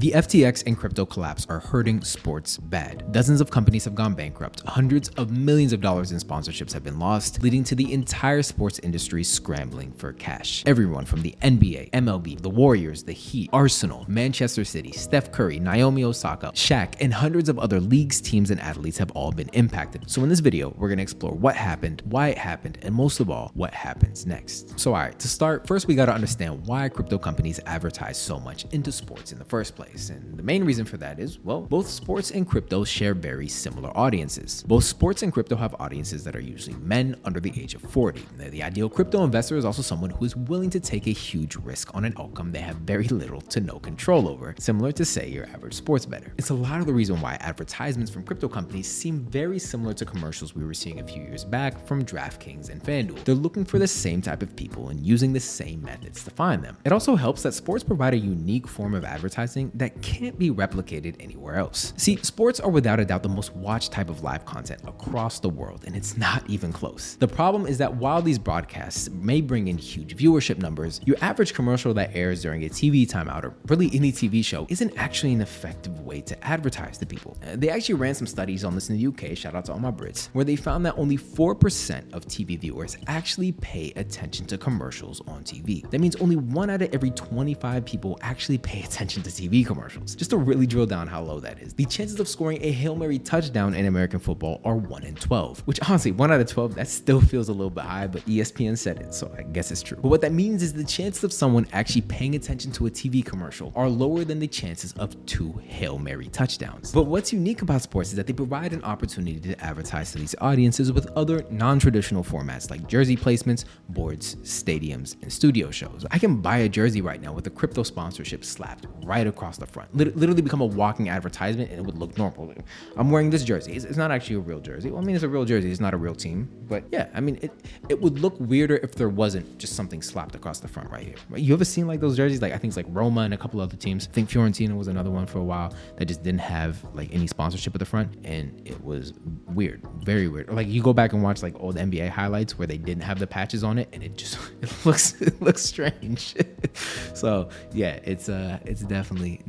The FTX and crypto collapse are hurting sports bad. Dozens of companies have gone bankrupt, hundreds of millions of dollars in sponsorships have been lost, leading to the entire sports industry scrambling for cash. Everyone from the NBA, MLB, the Warriors, the Heat, Arsenal, Manchester City, Steph Curry, Naomi Osaka, Shaq, and hundreds of other leagues, teams, and athletes have all been impacted. So in this video, we're going to explore what happened, why it happened, and most of all, what happens next. So alright, to start, first we got to understand why crypto companies advertise so much into sports in the first place. And the main reason for that is, well, both sports and crypto share very similar audiences. Both sports and crypto have audiences that are usually men under the age of 40. Now, the ideal crypto investor is also someone who is willing to take a huge risk on an outcome they have very little to no control over, similar to, say, your average sports bettor. It's a lot of the reason why advertisements from crypto companies seem very similar to commercials we were seeing a few years back from DraftKings and FanDuel. They're looking for the same type of people and using the same methods to find them. It also helps that sports provide a unique form of advertising that can't be replicated anywhere else. See, sports are without a doubt the most watched type of live content across the world, and it's not even close. The problem is that while these broadcasts may bring in huge viewership numbers, your average commercial that airs during a TV timeout or really any TV show isn't actually an effective way to advertise to people. They actually ran some studies on this in the UK, shout out to all my Brits, where they found that only 4% of TV viewers actually pay attention to commercials on TV. That means only 1 out of every 25 people actually pay attention to TV commercials. Just to really drill down how low that is, the chances of scoring a Hail Mary touchdown in American football are 1 in 12, which honestly, 1 out of 12, that still feels a little bit high, but ESPN said it, so I guess it's true. But what that means is the chances of someone actually paying attention to a TV commercial are lower than the chances of 2 Hail Mary touchdowns. But what's unique about sports is that they provide an opportunity to advertise to these audiences with other non-traditional formats like jersey placements, boards, stadiums, and studio shows. I can buy a jersey right now with a crypto sponsorship slapped right across the front. Literally become a walking advertisement and it would look normal. I'm wearing this jersey. It's not actually a real jersey. Well, I mean, it's a real jersey. It's not a real team. But yeah, I mean, it would look weirder if there wasn't just something slapped across the front right here. You ever seen like those jerseys? Like I think it's like Roma and a couple other teams. I think Fiorentina was another one for a while that just didn't have like any sponsorship at the front, and it was weird, very weird. Like you go back and watch like old NBA highlights where they didn't have the patches on it, and it looks strange. So yeah, it's definitely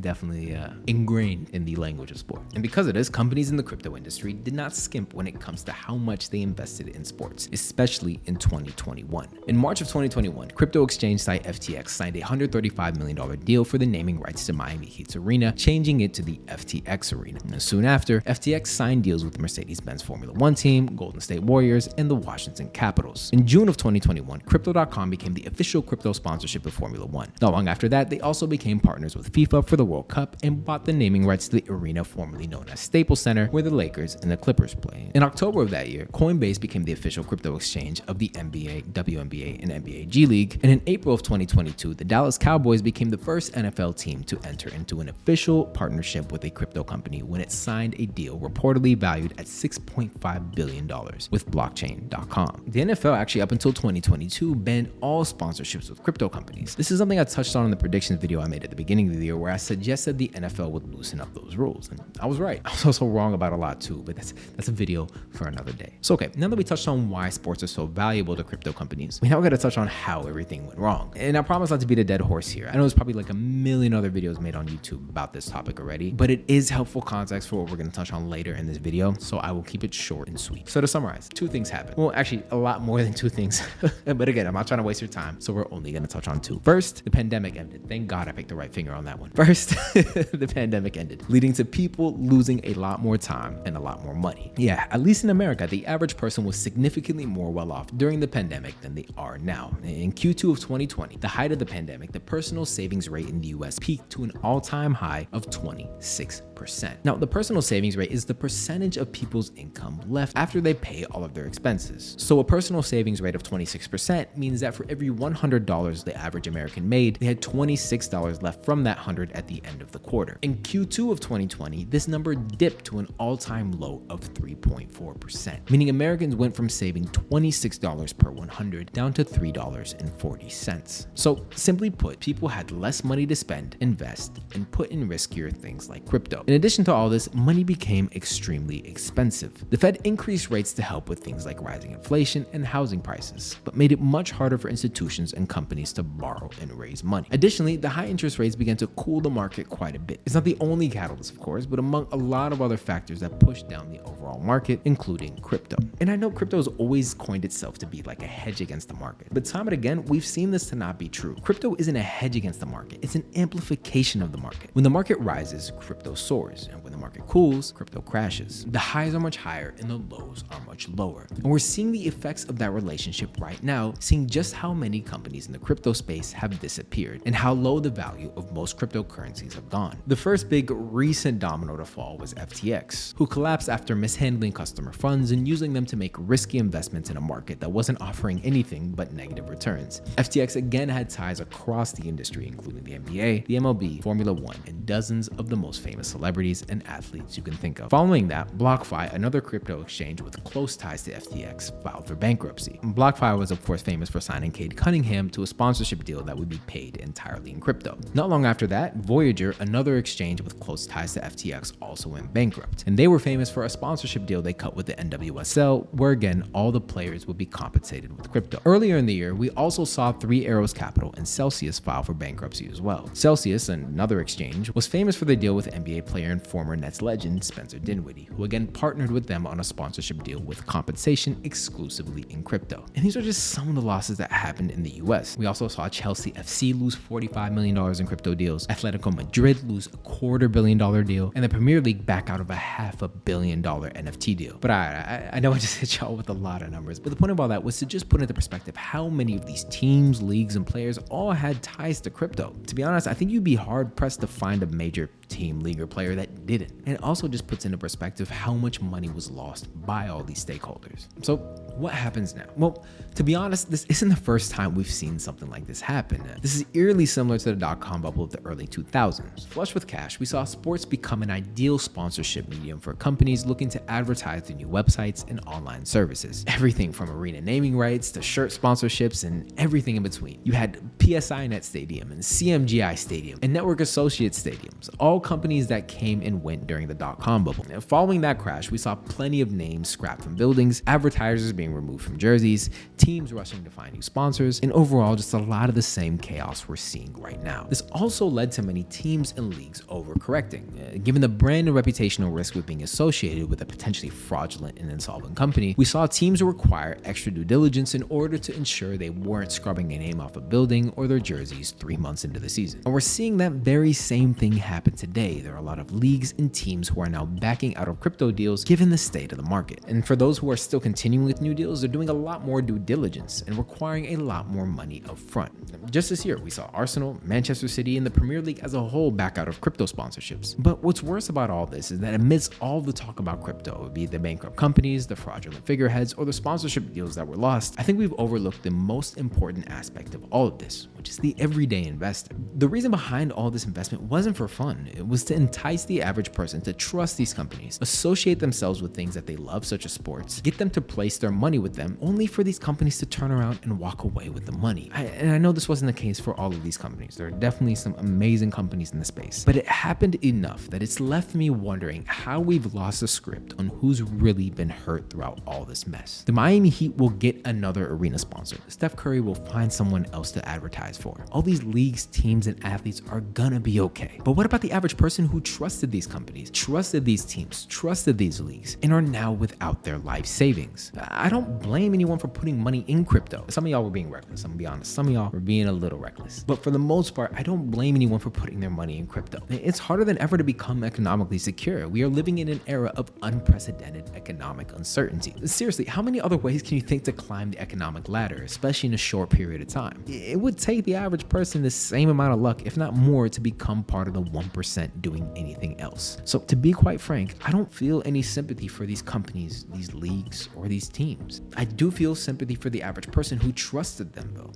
ingrained in the language of sport. And because of this, companies in the crypto industry did not skimp when it comes to how much they invested in sports, especially in 2021. In March of 2021, crypto exchange site FTX signed a $135 million deal for the naming rights to Miami Heat's arena, changing it to the FTX Arena. And soon after, FTX signed deals with the Mercedes-Benz Formula One team, Golden State Warriors, and the Washington Capitals. In June of 2021, Crypto.com became the official crypto sponsorship of Formula One. Not long after that, they also became partners with FIFA for the World Cup and bought the naming rights to the arena formerly known as Staples Center, where the Lakers and the Clippers play. In October of that year, Coinbase became the official crypto exchange of the NBA, WNBA, and NBA G League. And in April of 2022, the Dallas Cowboys became the first NFL team to enter into an official partnership with a crypto company when it signed a deal reportedly valued at $6.5 billion with blockchain.com. The NFL actually up until 2022 banned all sponsorships with crypto companies. This is something I touched on in the predictions video I made at the beginning of the year where I suggested the NFL would loosen up those rules. And I was right. I was also wrong about a lot too, but that's a video for another day. So okay, now that we touched on why sports are so valuable to crypto companies, we now got to touch on how everything went wrong. And I promise not to beat a dead horse here. I know there's probably like a million other videos made on YouTube about this topic already, but it is helpful context for what we're going to touch on later in this video, so I will keep it short and sweet. So to summarize, 2 things happened. Well, actually a lot more than 2 things, but again, I'm not trying to waste your time, so we're only going to touch on 2. First, the pandemic ended. Thank God I picked the right finger on that one. First, the pandemic ended, leading to people losing a lot more time and a lot more money. Yeah, at least in America, the average person was significantly more well off during the pandemic than they are now. In Q2 of 2020, the height of the pandemic, the personal savings rate in the US peaked to an all-time high of 26%. Now, the personal savings rate is the percentage of people's income left after they pay all of their expenses. So a personal savings rate of 26% means that for every $100 the average American made, they had $26 left from that 100 at the end of the quarter. In Q2 of 2020, this number dipped to an all-time low of 3.4%, meaning Americans went from saving $26 per 100 down to $3.40. So simply put, people had less money to spend, invest, and put in riskier things like crypto. In addition to all this, money became extremely expensive. The Fed increased rates to help with things like rising inflation and housing prices, but made it much harder for institutions and companies to borrow and raise money. Additionally, the high interest rates began to cool the market quite a bit. It's not the only catalyst, of course, but among a lot of other factors that pushed down the overall market, including crypto. And I know crypto has always coined itself to be like a hedge against the market, but time and again, we've seen this to not be true. Crypto isn't a hedge against the market, it's an amplification of the market. When the market rises, crypto soars, and when the market cools, crypto crashes. The highs are much higher and the lows are much lower. And we're seeing the effects of that relationship right now, seeing just how many companies in the crypto space have disappeared and how low the value of most cryptocurrencies have gone. The first big recent domino to fall was FTX, who collapsed after mishandling customer funds and using them to make risky investments in a market that wasn't offering anything but negative returns. FTX again had ties across the industry, including the NBA, the MLB, Formula One, and dozens of the most famous celebrities and athletes you can think of. Following that, BlockFi, another crypto exchange with close ties to FTX, filed for bankruptcy. BlockFi was of course famous for signing Cade Cunningham to a sponsorship deal that would be paid entirely in crypto. Not long after that, Voyager, another exchange with close ties to FTX, also went bankrupt. And they were famous for a sponsorship deal they cut with the NWSL, where again, all the players would be compensated with crypto. Earlier in the year, we also saw Three Arrows Capital and Celsius file for bankruptcy as well. Celsius, another exchange, was famous for their deal with NBA player and former Nets legend Spencer Dinwiddie, who again partnered with them on a sponsorship deal with compensation exclusively in crypto. And these are just some of the losses that happened in the US. We also saw Chelsea FC lose $45 million in crypto deals, Atletico Madrid lose a $250 million deal, and the Premier League back out of a $500 million NFT deal. But I know I just hit y'all with a lot of numbers, but the point of all that was to just put into perspective how many of these teams, leagues, and players all had ties to crypto. To be honest, I think you'd be hard pressed to find a major team, league, or player that didn't. And it also just puts into perspective how much money was lost by all these stakeholders. So what happens now? Well, to be honest, this isn't the first time we've seen something like this happen. This is eerily similar to the dot-com bubble of the early 2000s. Flush with cash, we saw sports become an ideal sponsorship medium for companies looking to advertise their new websites and online services. Everything from arena naming rights to shirt sponsorships and everything in between. You had PSI Net Stadium and CMGI Stadium and Network Associates Stadiums, all companies that came and went during the dot-com bubble. And following that crash, we saw plenty of names scrapped from buildings, advertisers being removed from jerseys, teams rushing to find new sponsors, and overall just a lot of the same chaos we're seeing right now. This also led to many teams and leagues overcorrecting. Given the brand and reputational risk with being associated with a potentially fraudulent and insolvent company, we saw teams require extra due diligence in order to ensure they weren't scrubbing their name off a building or their jerseys 3 months into the season. And we're seeing that very same thing happen today. There are a lot of leagues and teams who are now backing out of crypto deals given the state of the market. And for those who are still continuing with new deals, they're doing a lot more due diligence and requiring a lot more money up front. Just this year, we saw Arsenal, Manchester City, and the Premier League as a whole back out of crypto sponsorships. But what's worse about all this is that amidst all the talk about crypto, be it the bankrupt companies, the fraudulent figureheads, or the sponsorship deals that were lost, I think we've overlooked the most important aspect of all of this, which is the everyday investor. The reason behind all this investment wasn't for fun. It was to entice the average person to trust these companies, associate themselves with things that they love, such as sports, get them to place their money with them, only for these companies to turn around and walk away with the money. And I know this wasn't the case for all of these companies. There are definitely some amazing companies in the space, but it happened enough that it's left me wondering how we've lost the script on who's really been hurt throughout all this mess. The Miami Heat will get another arena sponsor. Steph Curry will find someone else to advertise for. All these leagues, teams, and athletes are gonna be okay. But what about the average person who trusted these companies, trusted these teams, trusted these leagues, and are now without their life savings? I don't blame anyone for putting money in crypto. Some of y'all were being reckless. I'm gonna be honest. Some of y'all were being a little reckless. But for the most part, I don't blame anyone for putting their money in crypto. It's harder than ever to become economically secure. We are living in an era of unprecedented economic uncertainty. Seriously, how many other ways can you think to climb the economic ladder, especially in a short period of time? It would take the average person the same amount of luck, if not more, to become part of the 1% doing anything else. So to be quite frank, I don't feel any sympathy for these companies, these leagues, or these teams. I do feel sympathy for the average person who trusted them though.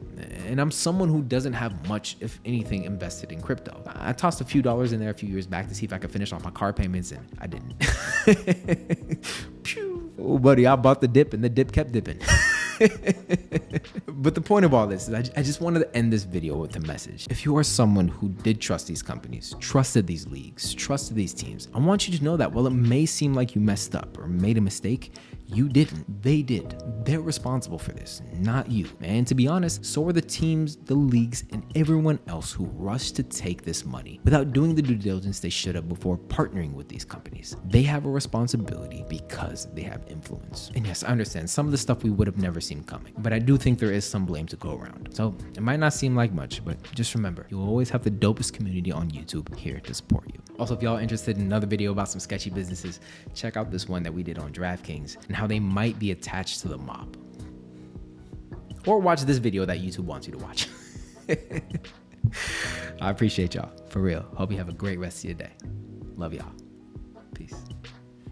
And I'm someone who doesn't have much, if anything, invested in crypto. I tossed a few dollars in there a few years back to see if I could finish off my car payments, and I didn't. Oh, buddy, I bought the dip and the dip kept dipping. But the point of all this is I just wanted to end this video with a message. If you are someone who did trust these companies, trusted these leagues, trusted these teams, I want you to know that while it may seem like you messed up or made a mistake, you didn't. They did. They're responsible for this, not you. And to be honest, so are the teams, the leagues, and everyone else who rushed to take this money without doing the due diligence they should have before partnering with these companies. They have a responsibility because they have influence. And yes, I understand some of the stuff we would have never seen coming, but I do think there is some blame to go around. So it might not seem like much, but just remember, you'll always have the dopest community on YouTube here to support you. Also, if y'all are interested in another video about some sketchy businesses, check out this one that we did on DraftKings and how they might be attached to the mob. Or watch this video that YouTube wants you to watch. I appreciate y'all, for real. Hope you have a great rest of your day. Love y'all. Peace.